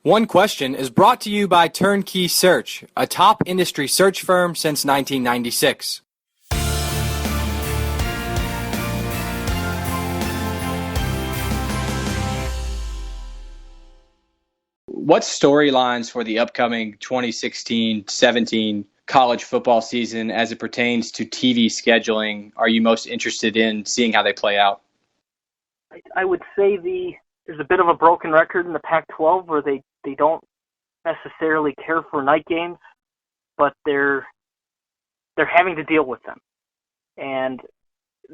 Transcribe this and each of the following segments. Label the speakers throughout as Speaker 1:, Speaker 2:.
Speaker 1: One Question is brought to you by Turnkey Search, a top industry search firm since 1996. What storylines for the upcoming 2016-17 college football season as it pertains to TV scheduling are you most interested in seeing how they play out?
Speaker 2: I would say there's a bit of a broken record in the Pac-12 where they don't necessarily care for night games, but they're having to deal with them. And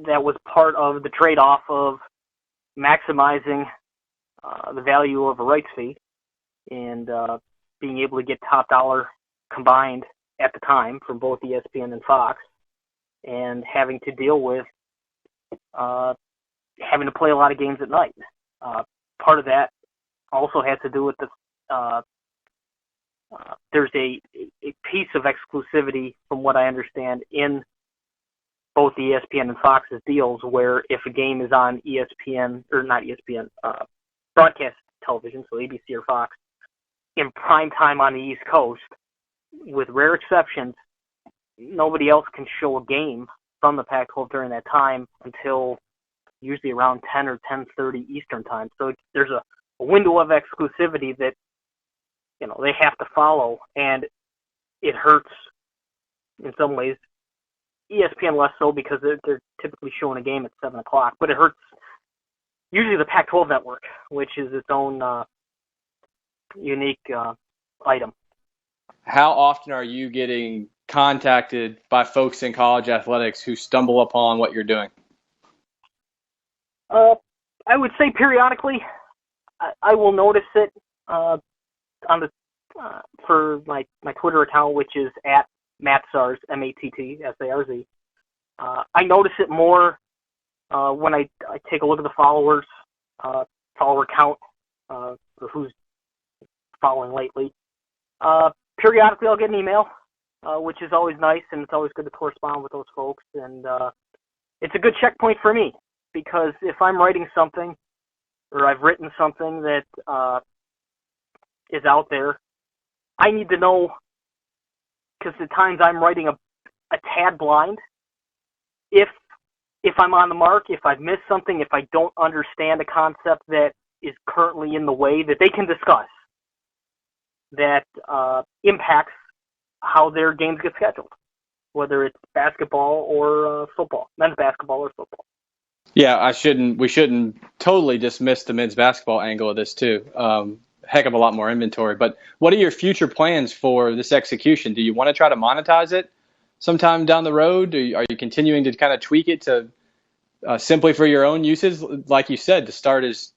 Speaker 2: that was part of the trade-off of maximizing the value of a rights fee and being able to get top dollar combined at the time from both ESPN and Fox, and having to deal with having to play a lot of games at night. Part of that also has to do with there's a piece of exclusivity, from what I understand, in both the ESPN and Fox's deals, where if a game is on ESPN, or not ESPN, broadcast television, so ABC or Fox, in prime time on the East Coast, with rare exceptions, nobody else can show a game from the Pac-12 during that time until usually around 10 or 10:30 Eastern time. So there's a window of exclusivity that they have to follow, and it hurts in some ways. ESPN less so because they're typically showing a game at 7 o'clock, but it hurts usually the Pac-12 network, which is its own unique item.
Speaker 1: How often are you getting contacted by folks in college athletics who stumble upon what you're doing?
Speaker 2: I would say periodically. I will notice it on the for my Twitter account, which is at MattSarz, MattSarz. I notice it more when I take a look at the follower count, or who's following lately. Periodically, I'll get an email, which is always nice, and it's always good to correspond with those folks. And it's a good checkpoint for me, because if I'm writing something, or I've written something that is out there, I need to know, because at times I'm writing a tad blind. If I'm on the mark, if I've missed something, if I don't understand a concept that is currently in the way that they can discuss, that impacts how their games get scheduled, whether it's basketball or football, men's basketball or football.
Speaker 1: Yeah, we shouldn't totally dismiss the men's basketball angle of this too. Heck of a lot more inventory. But what are your future plans for this execution? Do you want to try to monetize it sometime down the road? Are you continuing to kind of tweak it to simply for your own uses? Like you said, to start as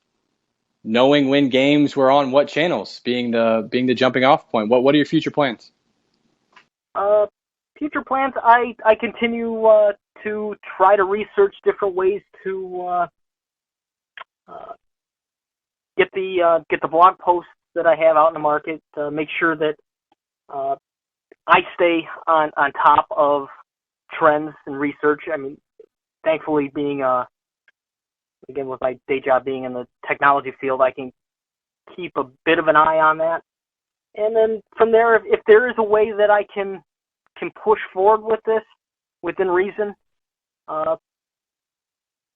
Speaker 1: knowing when games were on what channels, being the jumping off point. What are your future plans?
Speaker 2: Future plans, I continue to try to research different ways to get the blog posts that I have out in the market, make sure that I stay on top of trends and research. I mean, thankfully, being again with my day job being in the technology field, I can keep a bit of an eye on that. And then from there, if there is a way that I can push forward with this within reason, I'll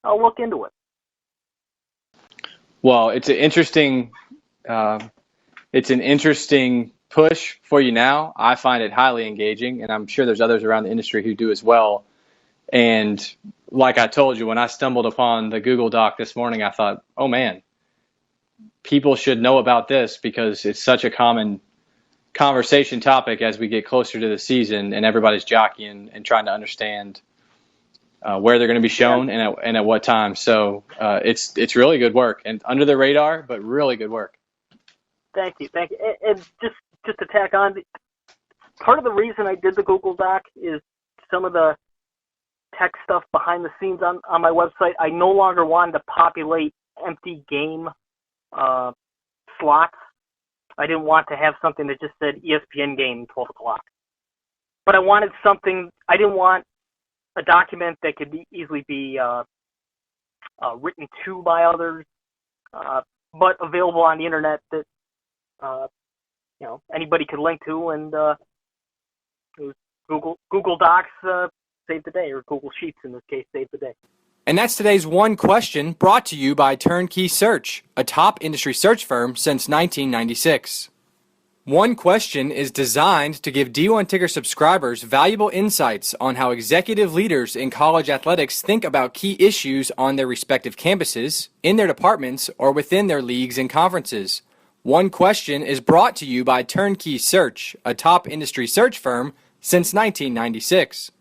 Speaker 2: look into it.
Speaker 1: Well, it's an interesting push for you now. I find it highly engaging, and I'm sure there's others around the industry who do as well. And like I told you, when I stumbled upon the Google Doc this morning, I thought, oh man, people should know about this, because it's such a common conversation topic as we get closer to the season and everybody's jockeying and trying to understand where they're going to be shown and at what time. So it's really good work, and under the radar, but really good work.
Speaker 2: Thank you. And just to tack on, part of the reason I did the Google Doc is some of the tech stuff behind the scenes on my website. I no longer wanted to populate empty game slots. I didn't want to have something that just said ESPN game 12 o'clock. But I wanted something, I didn't want a document that could easily be written to by others, but available on the internet that anybody could link to, and it was Google Docs saved the day, or Google Sheets in this case saved the day.
Speaker 3: And that's today's One Question, brought to you by Turnkey Search, a top industry search firm since 1996. One Question is designed to give D1 Ticker subscribers valuable insights on how executive leaders in college athletics think about key issues on their respective campuses, in their departments, or within their leagues and conferences. One Question is brought to you by Turnkey Search, a top industry search firm since 1996.